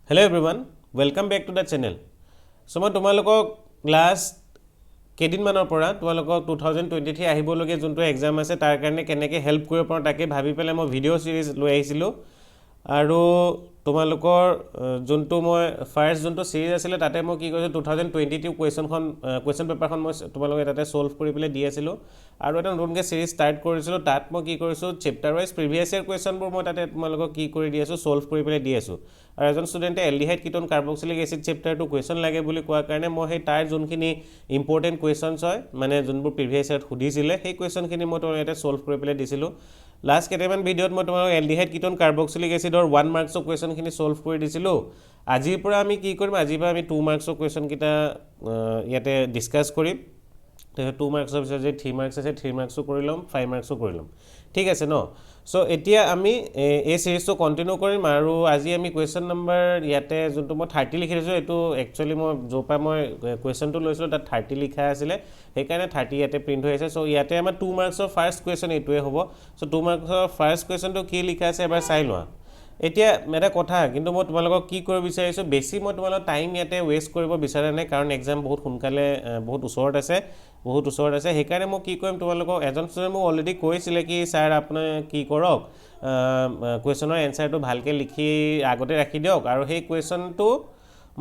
Hello everyone, welcome back to the channel. So মই তোমালোকক last কেইদিনমানৰ পৰা তোমালোকক 2023 আহিবলগীয়া যোনটো এক্সাম আছে তাৰ কাৰণে কেনেকৈ হেল্প কৰিব পাৰোঁ তাকে ভাবি পেলাই মই ভিডিঅ' সিৰিজ লৈ আহিছিলোঁ আৰু তোমালোকৰ যোনটো মই ফাৰ্ষ্ট যোনটো সিৰিজ আছিলে তাতে মই কি কৰিছোঁ 2022 কুৱেশ্যন পেপাৰখন মই তোমালোকক তাতে সলভ কৰি পেলাই দি আছিলোঁ আৰু এটা নতুনকৈ সিৰিজ ষ্টাৰ্ট কৰিছিলোঁ তাত মই কি কৰিছোঁ চেপ্টাৰ ৱাইজ প্ৰিভিয়াছ ইয়াৰ কুৱেশ্যনবোৰ মই তাতে তোমালোকক কি কৰি দি আছোঁ সলভ কৰি পেলাই দি আছোঁ আৰু এজন ষ্টুডেণ্টে এলডিহাইড কিটোন কাৰ্বক্সিলিক এচিড চেপ্টাৰটো কুৱেশ্যন লাগে বুলি কোৱাৰ কাৰণে মই সেই তাৰ যোনখিনি ইম্পৰ্টেণ্ট কুৱেশ্যনছ হয় মানে যোনবোৰ প্ৰিভিয়াছ ইয়াৰত সুধিছিলে সেই কুৱেশ্যনখিনি মই তোমালোকক ইয়াতে সলভ কৰি পেলাই দিছিলোঁ লাষ্ট কেইটামান ভিডিঅ'ত মই তোমালোকক এলডিহাইড কিটোন কাৰ্বক্সিলিক এচিডৰ 1 মাৰ্কছৰ কুৱেশ্যনখিনি সলভ কৰি দিছিলোঁ আজিৰ পৰা আমি কি কৰিম আজিৰ পৰা আমি 2 মাৰ্কছৰ কুৱেশ্যনকেইটা ইয়াতে ডিছকাছ কৰিম 2 মাৰ্কছৰ পিছত যে 3 মাৰ্কছ আছে 3 মাৰ্কছো কৰি ল'ম 5 মাৰ্কছো কৰি ল'ম ঠিক আছে ন সো এতিয়া আমি এই সিৰিজটো কন্টিনিউ কৰিম আৰু আজি আমি কুৱেশ্যন নম্বৰ ইয়াতে যোনটো মই 30 লিখি দিছোঁ এইটো একচুৱেলি মই য'ৰপৰা মই কুৱেশ্যনটো লৈছিলোঁ তাত 30 লিখা আছিলে সেইকাৰণে 30 ইয়াতে প্ৰিণ্ট হৈ আছে সো ইয়াতে আমাৰ 2 মাৰ্কছৰ ফাৰ্ষ্ট কুৱেশ্যন এইটোৱে হ'ব সো 2 মাৰ্কছৰ ফাৰ্ষ্ট কুৱেশ্যনটো কি লিখা আছে এবাৰ চাই লোৱা এতিয়া এটা কথা কিন্তু মই তোমালোকক কি কৰিব বিচাৰিছোঁ বেছি মই তোমালোকক টাইম ইয়াতে ৱেষ্ট কৰিব বিচৰা নাই কাৰণ এক্সাম বহুত সোনকালে বহুত ওচৰত আছে সেইকাৰণে মই কি কৰিম তোমালোকক এজন ষ্টুডেণ্ট মোক অলৰেডি কৈছিলে কি ছাৰ আপুনি কি কৰক কুৱেশ্যনৰ এনচাৰটো ভালকৈ লিখি আগতে ৰাখি দিয়ক আৰু সেই কুৱেশ্যনটো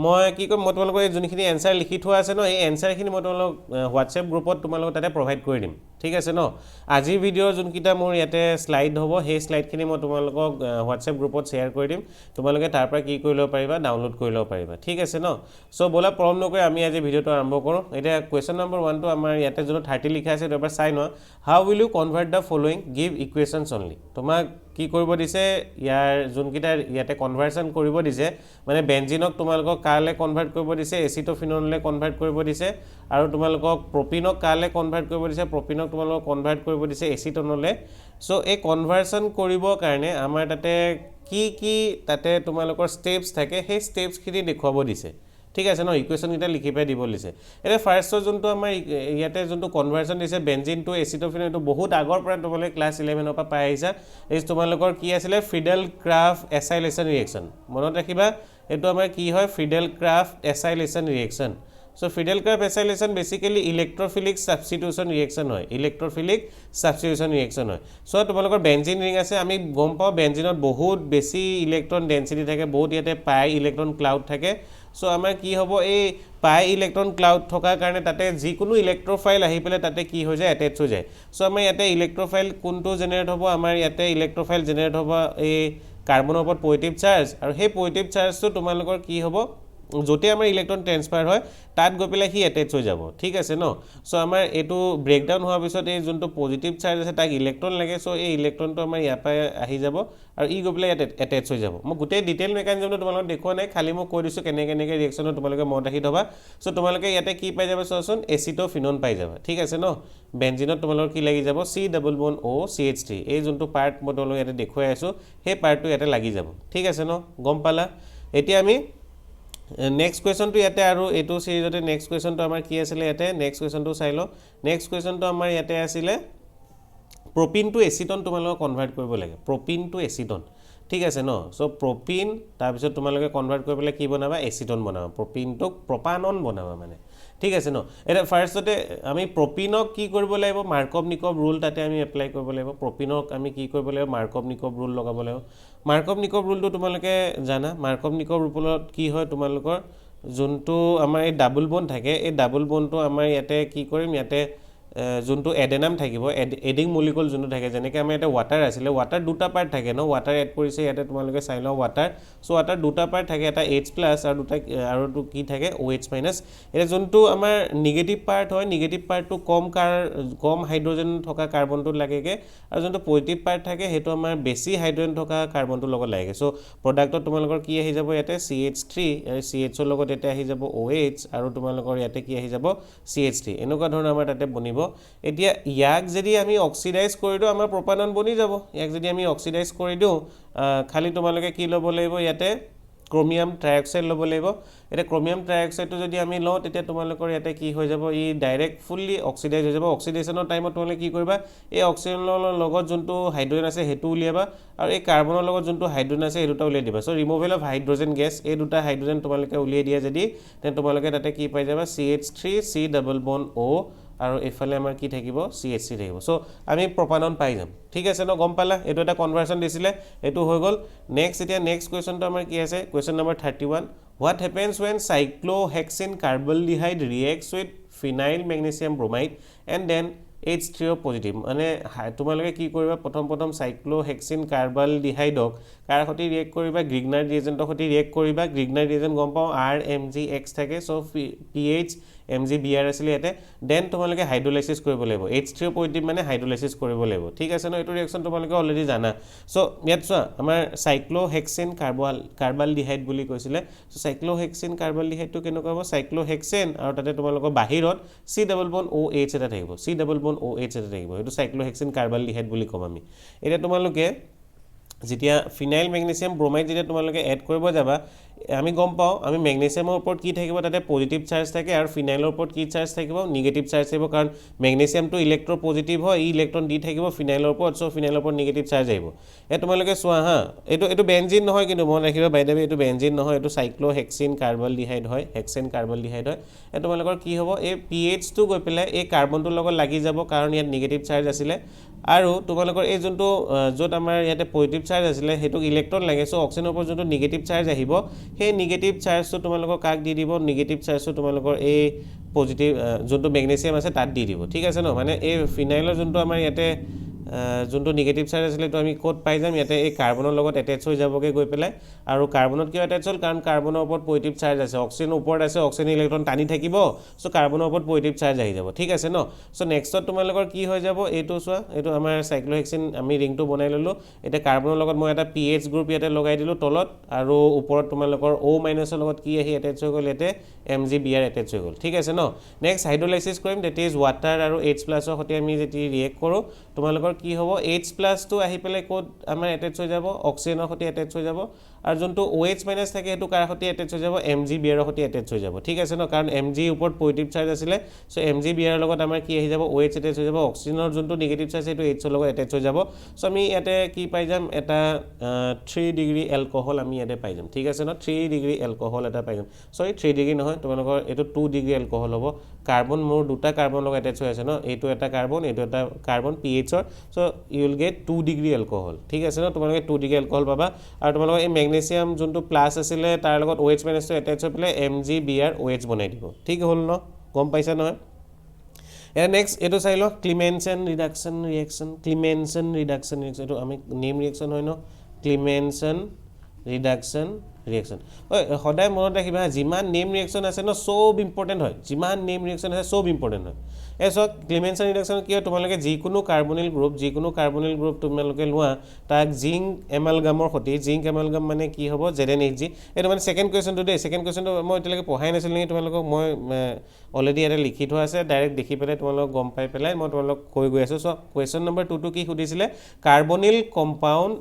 মই কি কৰিম মই তোমালোকৰ এই যোনখিনি এনচাৰ লিখি থোৱা আছে ন এই এনচাৰখিনি মই তোমালোকক হোৱাটছএপ গ্ৰুপত তোমালোকক তাতে প্ৰভাইড কৰি দিম ঠিক আছে ন আজিৰ ভিডিঅ'ৰ যোনকেইটা মোৰ ইয়াতে শ্লাইড হ'ব সেই শ্লাইডখিনি মই তোমালোকক হোৱাটছএপ গ্ৰুপত শ্বেয়াৰ কৰি দিম তোমালোকে তাৰ পৰা কি কৰি ল'ব পাৰিবা ডাউনলোড কৰি ল'ব পাৰিবা ঠিক আছে ন সো ব'লা প্ৰব্লেম নকৰি আমি আজি ভিডিঅ'টো আৰম্ভ কৰোঁ এতিয়া কুৱেশ্যন নম্বৰ 1টো আমাৰ ইয়াতে যোনটো 30 লিখা আছে এবাৰ চাই লোৱা how will you convert the following give equations only তোমাক কি কৰিব দিছে ইয়াৰ যোনকেইটা ইয়াতে কনভাৰ্সন কৰিব দিছে মানে বেনজিনক তোমালোকক কালে কনভাৰ্ট কৰিব দিছে এচিটোফিননলৈ কনভাৰ্ট কৰিব দিছে আৰু তোমালোকক প্ৰপিনক কালে কনভাৰ্ট কৰিব দিছে প্ৰপিনক তোমালোকক কনভাৰ্ট কৰিব দিছে এচিটনলৈ সো এই কনভাৰ্সন কৰিবৰ কাৰণে আমাৰ তাতে কি তাতে তোমালোকৰ ষ্টেপছ থাকে সেই ষ্টেপছখিনি দেখুৱাব দিছে ঠিক আছে ন ইকুৱেশ্যনকেইটা লিখি পাই দিব দিছে এতিয়া ফাৰ্ষ্টৰ যোনটো আমাৰ ইয়াতে যোনটো কনভাৰ্সন দিছে বেনজিন টু এচিটোফিনন এইটো বহুত আগৰ পৰা তোমালোকে ক্লাছ 11 পৰা পাই আহিছা এই তোমালোকৰ কি আছিলে ফ্ৰিডেল ক্ৰাফট এসাইলেশ্যন ৰিয়েকশ্যন মনত ৰাখিবা এইটো আমাৰ কি হয় Friedel Crafts acylation reaction so Friedel Crafts acylation basically electrophilic substitution reaction হয় সো তোমালোকৰ বেনজিন ৰিং আছে আমি গম পাওঁ বেনজিনত বহুত বেছি ইলেক্ট্ৰন ডেন্সিটি থাকে বহুত ইয়াতে পাই ইলেক্ট্ৰন ক্লাউড থাকে সো আমাৰ কি হ'ব এই পাই ইলেক্ট্ৰন ক্লাউড থকাৰ কাৰণে তাতে যিকোনো ইলেক্ট্ৰোফাইল আহি পেলাই তাতে কি হৈ যায় এটেচ হৈ যায় সো আমাৰ ইয়াতে ইলেক্ট্ৰোফাইল কোনটো জেনেৰেট হ'ব আমাৰ ইয়াতে ইলেক্ট্ৰোফাইল জেনেৰেট হ'ব এই কাৰ্বনৰ ওপৰত পজিটিভ চাৰ্জ আৰু সেই পজিটিভ চাৰ্জটো তোমালোকৰ কি হ'ব যতে আমাৰ ইলেক্ট্ৰন ট্ৰান্সফাৰ হয় তাত গৈ পেলাই হি এটেচ হৈ যাব ঠিক আছে ন সো আমাৰ এইটো ব্ৰেকডাউন হোৱাৰ পিছত এই যোনটো পজিটিভ চাৰ্জ আছে তাক ইলেক্ট্ৰন লাগে সো এই ইলেক্ট্ৰনটো আমাৰ ইয়াৰ পৰা আহি যাব আৰু ই গৈ পেলাই এটেচ হৈ যাব মই গোটেই ডিটেইল মেকানিজমটো তোমালোকক দেখুৱা নাই খালি মই কৈ দিছোঁ কেনেকৈ ৰিয়েকশ্যনত তোমালোকে মনত ৰাখি থবা সো তোমালোকে ইয়াতে কি পাই যাবা চোৱাচোন এচিটোফিনন পাই যাবা ঠিক আছে ন বেনজিনত তোমালোকৰ কি লাগি যাব C++OCH3 এই যোনটো পাৰ্ট মই তোমালোকক ইয়াতে দেখুৱাই আছোঁ সেই পাৰ্টটো ইয়াতে লাগি যাব ঠিক আছে ন গম পালা এতিয়া আমি নেক্সট কুৱেশ্যনটো ইয়াতে আৰু এইটো সিৰিজতে নেক্সট কুৱেশ্যনটো আমাৰ কি আছিলে ইয়াতে নেক্সট কুৱেশ্যনটো চাই লওঁ নেক্সট কুৱেশ্যনটো আমাৰ ইয়াতে আছিলে প্ৰপিন টু এচিটন তোমালোকে কনভাৰ্ট কৰিব লাগে প্ৰপিন টু এচিটন ঠিক আছে ন সো প্ৰপিন তাৰপিছত তোমালোকে কনভাৰ্ট কৰি পেলাই কি বনাবা এচিটন বনাবা প্ৰপিনটোক প্ৰপানন বনাবা মানে ঠিক আছে ন এটা ফাৰ্ষ্টতে আমি প্ৰপিনক কি কৰিব লাগিব মাৰ্কভ নিকভ ৰুল তাতে আমি এপ্লাই কৰিব লাগিব প্ৰপিনক আমি কি কৰিব লাগিব মাৰ্কভ নিকভ ৰুল লগাব লাগিব মাৰ্কভ নিকভ ৰুলটো তোমালোকে জানা মাৰ্কভ নিকভ ৰুলত কি হয় তোমালোকৰ যোনটো আমাৰ এই ডাবল বন্ড থাকে এই ডাবল বন্ডটো আমাৰ ইয়াতে কি কৰিম ইয়াতে যোনটো এডেনাম থাকিব এডিং মলিকুল যোনটো থাকে যেনেকৈ আমাৰ ইয়াতে ৱাটাৰ আছিলে ৱাটাৰ দুটা পাৰ্ট থাকে ন ৱাটাৰ এড কৰিছে ইয়াতে তোমালোকে চাই লওঁ ৱাটাৰ সো ৱাটাৰ দুটা পাৰ্ট থাকে এটা H+ আৰু দুটা আৰুটো কি থাকে OH- এটা যোনটো আমাৰ নিগেটিভ পাৰ্ট হয় নিগেটিভ পাৰ্টটো কম হাইড্ৰোজেন থকা কাৰ্বনটো লাগেগে আৰু যোনটো পজিটিভ পাৰ্ট থাকে সেইটো আমাৰ বেছি হাইড্ৰোজেন থকা কাৰ্বনটো লগত লাগে সো প্ৰডাক্টত তোমালোকৰ কি আহি যাব ইয়াতে CH3 আৰু CHৰ লগত ইয়াতে আহি যাব OH আৰু তোমালোকৰ ইয়াতে কি আহি যাব CH3 এনেকুৱা ধৰণৰ আমাৰ তাতে বনিব এতিয়া ইয়াক যদি আমি অক্সিডাইজ কৰি দিও আমাৰ প্ৰপানন বনি যাব ইয়াক যদি আমি অক্সিডাইজ কৰি দিও খালি তোমালোকে কি ল'ব লাগিব ইয়াতে ক্ৰোমিয়াম ট্ৰাইঅক্সাইড ল'ব লাগিব এটা ক্ৰোমিয়াম ট্ৰাইঅক্সাইডটো যদি আমি লওঁ তেতিয়া তোমালোকৰ ইয়াতে কি হৈ যাব ই ডাইৰেক্ট ফুললি অক্সিডাইজ হৈ যাব অক্সিডেশ্যনৰ টাইমত তোমালোকে কি কৰিবা এই অক্সিজেনৰ লগত যোনটো হাইড্ৰোজেন আছে হেতু উলিয়াবা আৰু এই কাৰ্বনৰ লগত যোনটো হাইড্ৰোজেন আছে এই দুটা উলিয়াই দিবা so removal of hydrogen gas এই দুটা হাইড্ৰোজেন তোমালোকে উলিয়াই দিয়া যদি তেন তোমালোকে তাতে কি পাই যাবা CH3 C double bond O আৰু এফালে আমাৰ কি থাকিব CH3 থাকিব সো আমি প্ৰপানন পাই যাম ঠিক আছে ন গম পালা এটো এটা কনভাৰ্সন দিছিলে এটো হৈ গল নেক্সট এতিয়া নেক্সট কোৱেশ্চনটো আমাৰ কি আছে question number 31 what happens when cyclohexene carbonaldehyde reacts with phenyl magnesium bromide and then H3O positive মানে তোমালোকে কি কৰিবা প্ৰথম সাইক্লোহেক্সিন কাৰ্বনলডিহাইডক কাৰ সৈতে ৰিয়েক্ট কৰিবা গ্ৰিগনাৰ ৰিএজেন্টৰ সৈতে ৰিয়েক্ট কৰিবা গ্ৰিগনাৰ ৰিএজেন্ট গম পাও RMgX থাকে সো pH MgBr আছিল এতে দেন তোমালোকে হাইড্ৰোলাইসিস কৰিব লাগিব H3O পজিটিভ মানে হাইড্ৰোলাইসিস কৰিব লাগিব ঠিক আছে ন এটো ৰিঅ্যাকশন তোমালোকে অলৰেডি জানা সো ইয়াত চোৱা আমাৰ সাইক্লোহেক্সিন কাৰ্বনলডিহাইড বুলি কৈছিলে সো সাইক্লোহেক্সিন কাৰ্বনলডিহাইডটো কেনেকুৱা হ'ব সাইক্লোহেক্সেন আৰু তাতে তোমালোকৰ বাহিৰত C ডাবল বন্ড OH এটা থাকিব C ডাবল বন্ড OH এটা থাকিব এটো সাইক্লোহেক্সিন কাৰ্বনলডিহাইড বুলি কম আমি এটা তোমালোকে যেতিয়া ফিনাইল ম্যাগনেসিয়াম ব্ৰোমাইড যেতিয়া তোমালোকে এড কৰিব যাবা আমি গম পাও আমি ম্যাগনেসিয়ামৰ ওপৰত কি থাকিব তাতে পজিটিভ চাৰ্জ থাকে আৰু ফিনাইলৰ ওপৰত কি চাৰ্জ থাকিব নেগেটিভ চাৰ্জ থাকিব কাৰণ ম্যাগনেসিয়ামটো ইলেক্ট্ৰো পজিটিভ হয় ই ইলেক্ট্ৰন দি থাকিব ফিনাইলৰ ওপৰত সো ফিনাইলৰ ওপৰত নেগেটিভ চাৰ্জ আহিব এ তোমালোকে চোৱা হা এটো বেনজিন নহয় কিন্তু মন ৰাখিবা বাই দ্য ৱে এটো বেনজিন নহয় এটো সাইক্লোহেক্সিন কাৰ্বনলডিহাইড হয় হেক্সেন কাৰ্বনলডিহাইড হয় এ তোমালোকৰ কি হ'ব এই pH টো গৈ পেলাই এই কাৰ্বনটোৰ লগত লাগি যাব কাৰণ ইয়াত নেগেটিভ চাৰ্জ আছিল আৰু তোমালোকৰ এই যোনটো যত আমাৰ ইয়াতে পজিটিভ চাৰ্জ আছিল হেতুক ইলেক্ট্ৰন লাগে সো অক্সিজেনৰ ওপৰত যোনটো নেগেটিভ চাৰ্জ আহিব সেই নেগেটিভ চাৰ্জটো তোমালোকৰ কাক দি দিব নেগেটিভ চাৰ্জটো তোমালোকৰ এই পজিটিভ যোনটো ম্যাগনেসিয়াম আছে তাত দি দিব ঠিক আছে ন মানে এই ফিনাইলৰ যোনটো আমাৰ ইয়াতে যোনটো নেগেটিভ চাৰ্জ আছিল তো আমি কোড পাই যাম ইয়াতে এই কাৰ্বনৰ লগত এটাচ হৈ যাবগে গৈ পেলাই আৰু কাৰ্বনত কিয় এটাচ হ'ল কাৰণ কাৰ্বনৰ ওপৰত পজিটিভ চাৰ্জ আছে অক্সিজেনৰ ওপৰত আছে অক্সিজেন ইলেক্ট্ৰন টানি থাকিব সো কাৰ্বনৰ ওপৰত পজিটিভ চাৰ্জ আহি যাব ঠিক আছে ন সো নেক্সটত তোমালোকৰ কি হৈ যাব এইটো চোৱা এইটো আমাৰ সাইক্লোহেক্সিন আমি ৰিংটো বনাই ললো এটা কাৰ্বনৰ লগত মই এটা pH গ্ৰুপ ইয়াতে লগাই দিলো তলত আৰু ওপৰত তোমালোকৰ O- ৰ লগত কি আহি এটাচ হৈ গল এতে MgBr এটাচ হৈ গল ঠিক আছে ন নেক্সট হাইড্ৰোলাইসিস কৰিম দ্যাট ইজ ওয়াটাৰ আৰু H+ ৰ সৈতে আমি যেতি ৰিয়েক্ট কৰো তোমালোকৰ কি হ'ব H+ টো আহি পেলে কোড আমাৰ এটাচ হৈ যাব অক্সিজেনৰ সৈতে এটাচ হৈ যাব আৰু যোনটো OH- থাকে হেতু কাৰ সৈতে এটাচ হৈ যাব MgBr ৰ সৈতে এটাচ হৈ যাব ঠিক আছে ন কাৰণ Mg ওপৰত পজিটিভ চাৰ্জ আছিল সো MgBr ৰ লগত আমাৰ কি আহি যাব OH এটাচ হৈ যাব অক্সিজেনৰ যোনটো নেগেটিভ চাৰ্জ হেতু H ৰ লগত এটাচ হৈ যাব সো আমি ইয়াতে কি পাই যাম এটা 3 ডিগ্ৰী এলকহল আমি ইয়াতে পাই যাম ঠিক আছে ন 3 ডিগ্ৰী এলকহল এটা পাই যাম সৰি 3 ডিগ্ৰী নহয় তোমালোকৰ এটো 2 ডিগ্ৰী এলকহল হ'ব কাৰ্বন মোৰ দুটা কাৰ্বন লগত এটাচ হৈ আছে ন এইটো এটা কাৰ্বন এইটো এটা কাৰ্বন pH ৰ so you will get 2 degree alcohol ঠিক আছে ন তোমালোকে 2 degree alcohol পাবা আৰু তোমালোকৰ এই ম্যাগনেসিয়াম যোনটো প্লাস আছিল তাৰ লগত OH- টো এটাচ হৈ পেলে MgBr OH বনাই দিব ঠিক হ'ল ন গম পাইছা নহয় এ নেক্সট এটো চাই ল ক্লিমেনসন ৰিডাকচন ৰিঅ্যাকচন এটো আমি নেম ৰিঅ্যাকচন হয় ন ক্লিমেনসন ৰিডাকচন ৰিঅ্যাকচন সদায় মনত ৰাখিবা যিমান নেম ৰিঅ্যাকচন আছে ন সব ইম্পৰ্টেন্ট হয় যিমান নেম ৰিঅ্যাকচন আছে সব ইম্পৰ্টেন্ট হয় এসো ক্লিমেনসন ৰিডাকচন কি হয় তোমালোকে যিকোনো কাৰ্বনিল গ্ৰুপ তোমালোকে লোৱা তাক জিংক এমালগামৰ সৈতে জিংক এমালগাম মানে কি হ'ব ZnHg এটো মানে সেকেন্ড কোৱেশ্চনটো দে সেকেন্ড কোৱেশ্চনটো মই এতিয়ালৈকে পঢ়াই নাছিল নেকি তোমালোকক মই অলৰেডি এটা লিখি থোৱা আছে ডাইৰেক্ট দেখি পেলাই তোমালোক গম পাই পেলাই মই তোমালোক কৈ গৈ আছো সো কোৱেশ্চন নম্বৰ 2 টো কি সুধিছিলে কাৰ্বনিল compound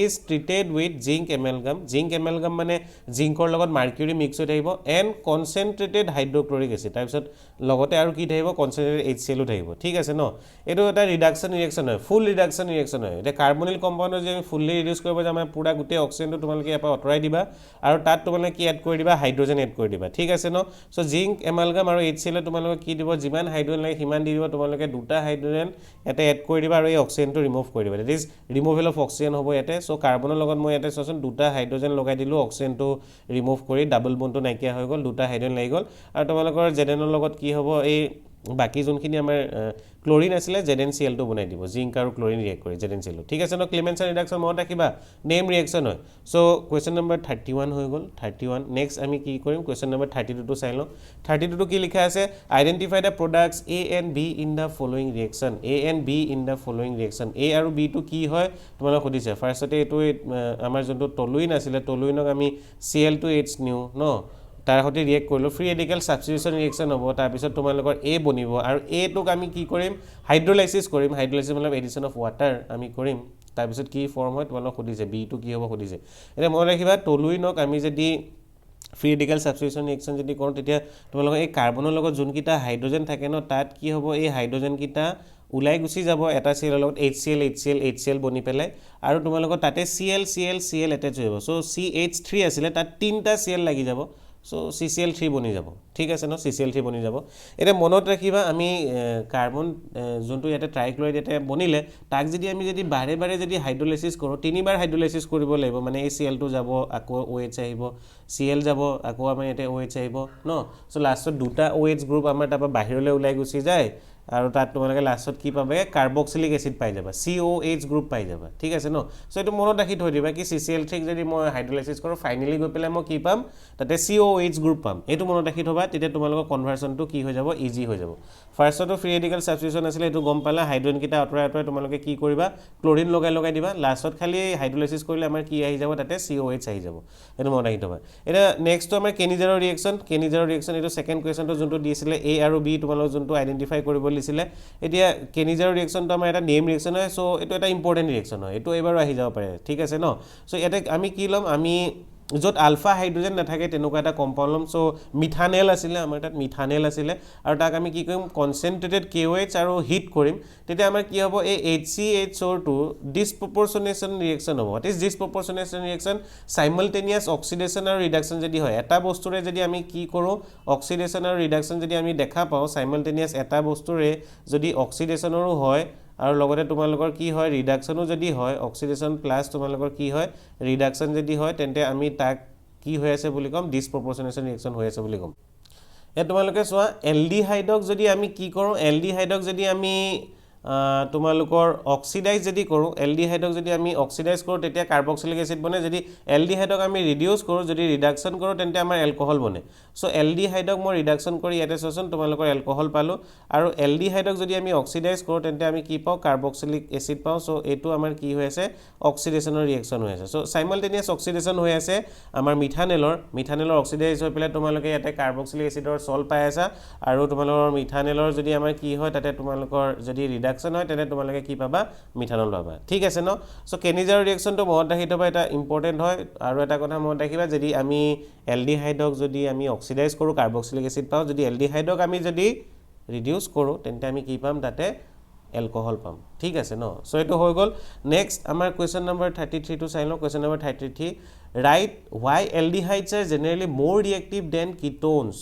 is treated with zinc amalgam মানে জিংকৰ লগত মাৰ্কিউৰি মিক্স হৈ থাকিব and concentrated hydrochloric acid তাৰপিছত লগতে আৰু কি থাকিব concentrated HCl থাকিব ঠিক আছে ন এটো এটা ৰিডাকচন ৰিঅ্যাকচন হয় ফুল ৰিডাকচন ৰিঅ্যাকচন হয় এটা কাৰ্বনিল কম্পাউণ্ডৰ যে আমি ফুললি ৰিডিউস কৰিব যাম পুৰা গুটে অক্সিজেনটো তোমালোকে ইয়াৰ পৰা অতৰাই দিবা আৰু তাত তোমালোকে কি এড কৰি দিবা হাইড্ৰোজেন এড কৰি দিবা ঠিক আছে ন সো জিংক এমালগাম আৰু HCl তোমালোকে কি দিব যিমান হাইড্ৰোজেন লাগে সিমান দি দিব তোমালোকে দুটা হাইড্ৰোজেন এটা এড কৰি দিবা আৰু এই অক্সিজেনটো ৰিমুভ কৰি দিবা that is removal of oxygen হ'ব ইয়াতে সো কাৰ্বনৰ লগত মই ইয়াতে চোন দুটা হাইড্ৰোজেন লগাই দিলো অক্সিজেনটো ৰিমুভ কৰি ডাবল বন্ডটো নাইকিয়া হৈ গল দুটা হাইড্ৰোজেন লাগি গল আৰু তোমালোকৰ জেডেনৰ লগত কি হ'ব এই বাকি যোনখিনি আমাৰ ক্লোৰিন আছিল ZnCl টো বনাই দিব জিংক আৰু ক্লোৰিন ৰিয়েক্ট কৰি ZnCl ঠিক আছে ন ক্লিমেনসন ৰিডাকচন মনত ৰাখিবা নেম ৰিঅ্যাকচন হয় সো কোৱেশ্চন নম্বৰ 31 হৈ গল 31 নেক্সট আমি কি কৰিম কোৱেশ্চন নম্বৰ 32 টো চাই লওঁ 32 টো কি লিখা আছে identify the products A and B in the following reaction A আৰু B টো কি হয় তোমালোক সুধিছে ফাৰ্ষ্টতে এটো আমাৰ যোনটো টলুইন আছিল টলুইনক আমি Cl2H নিউ ন তাৰ সৈতে ৰিয়েক্ট কৰিলো ফ্ৰী ৰেডিকেল সাবস্টিটিউশন ৰিঅ্যাকচন হ'ব তাৰ পিছত তোমালোকৰ A বনিব আৰু A টোক আমি কি কৰিম হাইড্ৰোলাইসিস কৰিম হাইড্ৰোলাইসিস মানে এডিশন অফ ওয়াটাৰ আমি কৰিম তাৰপিছত কি ফৰ্ম হয় তোমালোকক সুধিছে বিটো কি হ'ব সুধিছে এতিয়া মনত ৰাখিবা তলুই নক আমি যদি ফ্ৰী ৰেডিকেল সাবস্টিটিউশন ৰিয়েকশন যদি কৰোঁ তেতিয়া তোমালোকৰ এই কাৰ্বনৰ লগত যোনকিটা হাইড্ৰোজেন থাকে ন তাত কি হ'ব এই হাইড্ৰোজেন কিটা ওলাই গুচি যাব এটা সিএলৰ লগত HCl বনি পেলাই আৰু তোমালোকৰ তাতে Cl এটাচ হৈ যাব সো CH3 আছিলে তাত তিনটা Cl লাগি যাব সো CCl3 বনি যাব ঠিক আছে ন CCl3 বনি যাব এটা মনত ৰাখিবা আমি কাৰ্বন যোনটো ইয়াতে ট্ৰাইক্লোৰাইড এটা বনিলে তাক যদি আমি যদি বাৰে বাৰে যদি হাইড্ৰোলাইসিস কৰো তিনিবাৰ হাইড্ৰোলাইসিস কৰিব লাগিব মানে এই Cl2 যাব আকৌ OH আহিব Cl যাব আকৌ আমাৰ ইয়াতে OH আহিব ন সো লাষ্টত দুটা OH গ্ৰুপ আমাৰ তাৰপা বাহিৰলৈ ওলাই গুচি যায় আৰু তাত তোমালোকে লাষ্টত কি পাবে কাৰ্বক্সিলিক এসিড পাই যাবা COH গ্ৰুপ পাই যাবা ঠিক আছে ন সো এটো মনত ৰাখি থৈ দিবা কি CCl3 যদি মই হাইড্ৰোলাইসিস কৰো ফাইনালি গৈ পেলাই মই কি পাম তাতে COH গ্ৰুপ পাম এটো মনত ৰাখি থবা তেতিয়া তোমালোকৰ কনভাৰচনটো কি হৈ যাব ইজি হৈ যাব ফাৰ্ষ্টটো ফ্ৰী ৰেডিকেল সাবস্টিটিউশন আছিল এটো গম পালা হাইড্ৰোজেন কিটা আতৰাই তোমালোকে কি কৰিবা ক্লোৰিন লগাই দিবা লাষ্টত খালি হাইড্ৰোলাইসিস কৰিলে আমাৰ কি আহি যাব তাতে COH আহি যাব এটো মনত ৰাখি থবা এটা নেক্সটটো আমাৰ কেনিজাৰৰ ৰিয়েকশন এটো সেকেন্ড কোৱেশ্চনটো যোনটো দিছিলে A আৰু B তোমালোক যোনটো আইডেন্টিফাই কৰিব লিছিলে এতিয়া কেনিজাৰৰ ৰিয়েকশনটো আমাৰ এটা নেম ৰিয়েকশন হয় সো এটো এটা ইম্পৰ্টেন্ট ৰিয়েকশন হয় এটো এবাৰ আহি যাব পাৰে ঠিক আছে ন সো ইয়াতে আমি কি লম আমি যত আলফা হাইড্ৰোজেন নাথাকে তেনেকুৱা এটা কম্পাউণ্ড লম সো মিথানেল আছিল আমাৰ তাত মিথানেল আছিল আৰু তাক আমি কি কৰিম কনসেন্ট্ৰেটেড KOH আৰু হিট কৰিম তেতিয়া আমাৰ কি হ'ব এই HCHO2 ডিসপ্ৰপৰচনেশন ৰিয়েকশন হ'ব হোৱাট ইজ ডিসপ্ৰপৰচনেশন ৰিয়েকশন সাইমালটেনিয়াস অক্সিডেশন আৰু ৰিডাকশন যদি হয় এটা বস্তুৰে যদি আমি কি কৰো অক্সিডেশন আৰু ৰিডাকশন যদি আমি দেখা পাও সাইমালটেনিয়াস এটা বস্তুৰে যদি অক্সিডেশনৰো হয় আৰু লগতে তোমালোকৰ কি হয় ৰিডাকশনো যদি হয় অক্সিডেশন প্লাস তোমালোকৰ কি হয় ৰিডাকশন যদি হয় তেন্তে আমি তাক কি হৈ আছে বুলি কম ডিসপ্ৰপৰচনেশন ৰিয়েকশন হৈ আছে বুলি কম এ তোমালোকে চোৱা এলডিহাইডক যদি আমি কি কৰো এলডিহাইডক যদি আমি তোমালোকৰ অক্সিডাইজ যদি কৰো এলডিহাইডক যদি আমি অক্সিডাইজ কৰো তেতিয়া কাৰ্বক্সিলিক এসিড বনে যদি এলডিহাইডক আমি ৰিডিউস কৰো যদি ৰিডাকশন কৰো তেন্তে আমাৰ এলকহল বনে সো এলডিহাইডক মই ৰিডাকশন কৰি ইয়াতে চোন তোমালোকৰ এলকহল পালো আৰু এলডিহাইডক যদি আমি অক্সিডাইজ কৰো তেন্তে আমি কি পাও কাৰ্বক্সিলিক এসিড পাও সো এটো আমাৰ কি হৈ আছে অক্সিডেশনৰ ৰিয়েকশন হৈ আছে সো সাইমালটেনিয়াস অক্সিডেশন হৈ আছে আমাৰ মিথানেলৰ অক্সিডাইজ হৈ পেলাই তোমালোকে ইয়াতে কাৰ্বক্সিলিক এসিডৰ সল পাই আছে আৰু তোমালোকৰ মিথানেলৰ যদি আমাৰ কি হয় তাতে তোমালোকৰ যদি ৰিডাকশন হয় তেনে তোমালোকে কি পাবা মিথানল পাবা ঠিক আছে ন সো কেনিজাৰৰ ৰিয়েকশনটো মনত ৰাখি থবা এটা ইম্পৰ্টেন্ট হয় আৰু এটা কথা মনত ৰাখিবা যদি আমি এলডিহাইডক যদি আমি অক্সিডাইজ কৰো কাৰ্বক্সিলিক এসিড পাও যদি এলডিহাইডক আমি যদি ৰিডিউস কৰো তেন্তে আমি কি পাম তাতে এলকহল পাম ঠিক আছে ন সো এটো হৈ গল নেক্সট আমাৰ কোৱেশ্চন নম্বৰ 33 টু চাই লও question number 33 right why aldehydes are generally more reactive than ketones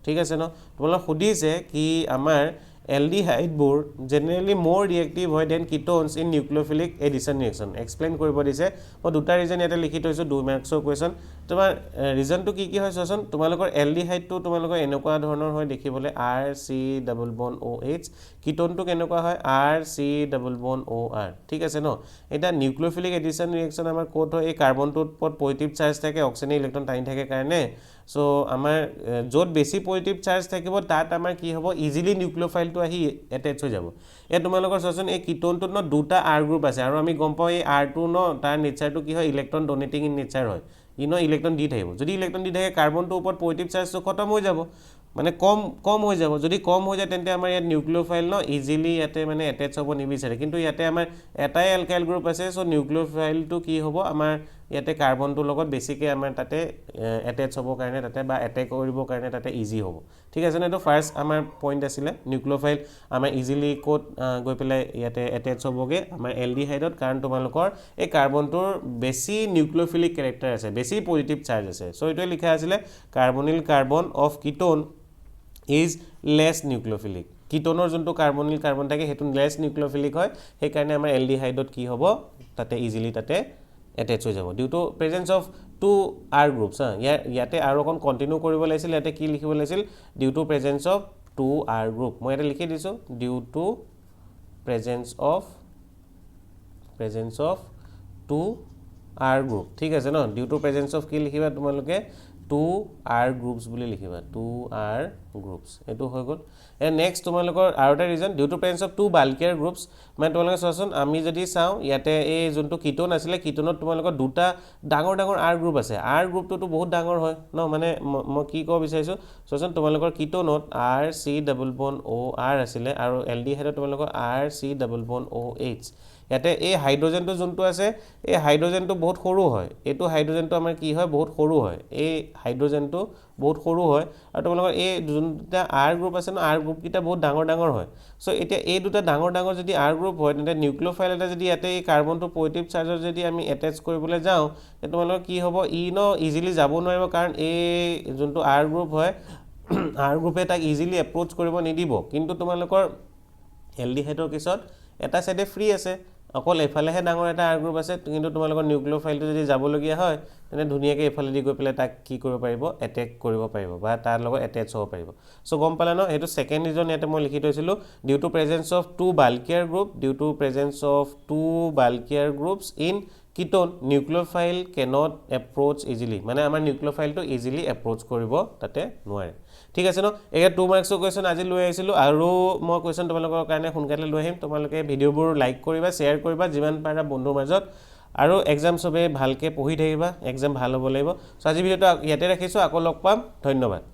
ঠিক আছে ন তোমালোক সুধিছে কি আমাৰ aldehyde বোৰ generally more reactive হয় than ketones in nucleophilic addition reaction explain কৰিব দিছে মই দুটা ৰিজন ইয়াতে লিখি থৈছো 2 মাৰ্কছৰ কোৱেশ্চন তোমাৰ ৰিজনটো কি হয় চোন তোমালোকৰ aldehyde টো তোমালোকৰ এনেকুৱা ধৰণৰ হয় দেখিবলৈ RC ডাবল বন্ড OH কিটোনটো কেনেকুৱা হয় RC ডাবল বন্ড OR ঠিক আছে ন এটা নিউক্লিওফিলিক এডিশন ৰিয়েকশন আমাৰ কোড হয় এই কাৰ্বনটোৰ ওপৰত পজিটিভ চাৰ্জ থাকে অক্সিজেন ইলেক্ট্ৰন টানি থাকে কাৰণে সো আমাৰ যত বেছি পজিটিভ চাৰ্জ থাকিব তাত আমাৰ কি হ'ব ইজিলি নিউক্লিওফাইলটো আহি এটাচ হৈ যাব এ তোমালোকৰ চোন এই কিটোনটোত ন দুটা R গ্ৰুপ আছে আৰু আমি গম পাও এই R2 ন তাৰ নেচাৰটো কি হয় ইলেক্ট্ৰন ডোনেটিং ইন নেচাৰ হয় ইলেক্ট্ৰন দি থাকিব যদি ইলেক্ট্ৰন দি থাকে কাৰ্বনটোৰ ওপৰত পজিটিভ চাৰ্জটো খতম হৈ যাব মানে কম হৈ যাব যদি কম হৈ যায় তেন্তে আমাৰ ইয়াত নিউক্লিওফাইল ন ইজিলি ইয়াতে মানে এটাচ হ'ব নিবিচাৰে কিন্তু ইয়াতে আমাৰ এটাই এলকাইল গ্ৰুপ আছে সো নিউক্লিওফাইলটো কি হ'ব আমাৰ ইয়াতে কাৰ্বনটোৰ লগত বেছিকে আমাৰ তাতে এটাচ হ'ব কাৰণে তাতে বা এটেক কৰিব কাৰণে তাতে ইজি হ'ব ঠিক আছে না তো ফাৰ্স্ট আমাৰ পইণ্ট আছিল নিউক্লিওফাইল আমাৰ ইজিলি কোড গৈ পেলাই ইয়াতে এটাচ হ'বগে আমাৰ এলডিহাইডত কাৰণ তোমালোকৰ এই কাৰ্বনটোৰ বেছি নিউক্লিওফিলিক ক্যাৰেক্টাৰ আছে বেছি পজিটিভ চাৰ্জ আছে সো এটো লিখা আছিল carbonyl carbon of ketone is less nucleophilic কিটোনৰ যোনটো কাৰ্বনিল কাৰ্বন থাকে হেতু less nucleophilic হয় সেই কাৰণে আমাৰ এলডিহাইডত কি হ'ব তাতে ইজিলি তাতে এটাচ হৈ যাব due to presence of two R groups ইয়াতে আৰু অকন কন্টিনিউ কৰিব লাগিছিল ইয়াতে কি লিখিব লাগিছিল due to presence of two R group মই এটা লিখি দিছো due to presence of two R group ঠিক আছে ন ডিউ টু প্ৰেজেন্স অফ কি লিখিবা তোমালোকে 2R groups বুলি লিখিবা 2R groups এটো হৈ গল এন্ড নেক্সট তোমালোকৰ আৰু এটা reason due to presence of two bulkier groups মানে তোমালোকে চোৱাচোন আমি যদি চাও ইয়াতে এই যোনটো কিটোন আছিল কিটোনত তোমালোকৰ দুটা ডাঙৰ R গ্ৰুপ আছে R গ্ৰুপটো বহুত ডাঙৰ হয় ন মানে মই কি কব বিচাৰিছো চোৱাচোন তোমালোকৰ কিটোনত RC ডাবল বন্ড OR আছিল আৰু এলডিহাইডত তোমালোকৰ RC ডাবল বন্ড OH ইয়াতে এই হাইড্ৰোজেনটো যোনটো আছে এই হাইড্ৰোজেনটো বহুত সৰু হয় এইটো হাইড্ৰোজেনটো আমাৰ কি হয় বহুত সৰু হয় এই হাইড্ৰোজেনটো বহুত সৰু হয় আৰু তোমালোকৰ এই যোনটা আৰ গ্ৰুপ আছে ন আৰ গ্ৰুপকেইটা বহুত ডাঙৰ ডাঙৰ হয় সো এতিয়া এই দুটা ডাঙৰ ডাঙৰ যদি আৰ গ্ৰুপ হয় তেন্তে নিউক্লিওফাইল এটা যদি ইয়াতে এই কাৰ্বনটো পজিটিভ চাৰ্জত যদি আমি এটেচ কৰিবলৈ যাওঁ তে তোমালোকৰ কি হ'ব ই ন ইজিলি যাব নোৱাৰিব কাৰণ এই যোনটো আৰ গ্ৰুপ হয় আৰ গ্ৰুপে তাক ইজিলি এপ্ৰোচ কৰিব নিদিব কিন্তু তোমালোকৰ এলডিহাইডৰ কেছত এটা সাইডে ফ্ৰী আছে অকল এফালেহে ডাঙৰ এটা আৰ গ্ৰুপ আছে কিন্তু তোমালোকৰ নিউক্লিওফাইলটো যদি যাবলগীয়া হয় তেনে ধুনীয়াকৈ এফালেদি গৈ পেলাই তাক কি কৰিব পাৰিব এটেক কৰিব পাৰিব বা তাৰ লগত এটেচ হ'ব পাৰিব সো গম পালা ন এইটো সেকেন্ড ৰিজন ইয়াতে মই লিখি থৈছিলো due to presence of two bulkier group due to presence of two bulkier groups in ketone nucleophile cannot approach easily মানে আমাৰ নিউক্লিওফাইলটো ইজিলি এপ্ৰোচ কৰিব তাতে নোৱাৰে ঠিক আছে ন এয়া 2 মাৰ্কছৰ কোৱেশ্চন আজি লৈ আহিছিলো আৰু মই কোৱেশ্চন তোমালোকৰ কাৰণে সোনকালে লৈ আহিম তোমালোকে ভিডিওবোৰ লাইক কৰিবা শেয়াৰ কৰিবা যিমান পাৰা বন্ধুৰ মাজত আৰু এক্সাম সবে ভালকে পঢ়ি থাকিবা এক্সাম ভাল হ'ব লাগিব সো আজি ভিডিওটো ইয়াতে ৰাখিছো আকৌ লগ পাম ধন্যবাদ